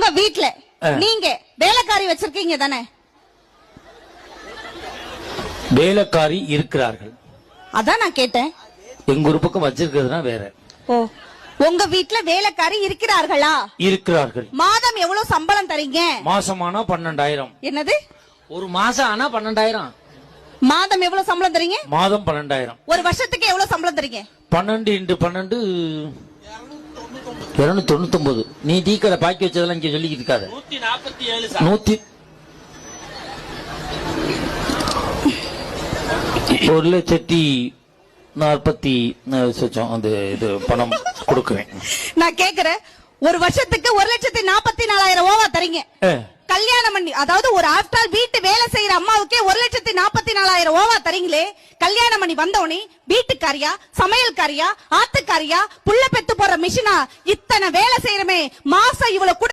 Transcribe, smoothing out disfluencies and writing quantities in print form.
உங்க வீட்ல நீங்க வேலைக்காரி வச்சிருக்கீங்க தானே? வேலைக்காரி இருக்கிறார்கள். அதான் நான் கேட்டேன். எங்க ஒரு பக்கம் வச்சிருக்கிறதுனா வேற. ஓ, உங்க வீட்ல வேலைக்காரி இருக்கிறார்களா? இருக்கிறார்கள். மாதம் எவ்வளவு சம்பளம் தரீங்க? மாசமானா 12,000. என்னது? ஒரு மாசம் ஆனா 12,000. மாதம் எவ்வளவு சம்பளம் தரீங்க? மாதம் 12,000. ஒரு வருஷத்துக்கு எவ்வளவு சம்பளம் தரீங்க? 12 × 12 299. நீ டீக்கடை பாக்கி வச்சதெல்லாம் இங்க சொல்லிக்கிட்டு இருக்காத. 147. 1,40,40 அந்த இது பணம் கொடுக்குறேன். நான் கேக்குறேன், ஒரு வருஷத்துக்கு 1,44,000 ஓவா தரீங்க. கல்யாணம் பண்ணி, அதாவது ஒரு ஆஃப்டர் வீட்டு வேலை செய்யற அம்மாவுக்கே 1,44,000 ஓவா தரீங்களே. கல்யாணம் பண்ணி வந்தவனே வீட்டுக்காரியா, சமையல்காரியா, ஆத்துக்காரியா, புள்ள பெத்து போற மிஷினா, இத்தனை வேலை செய்யறமே மாசம் இவ்வளவு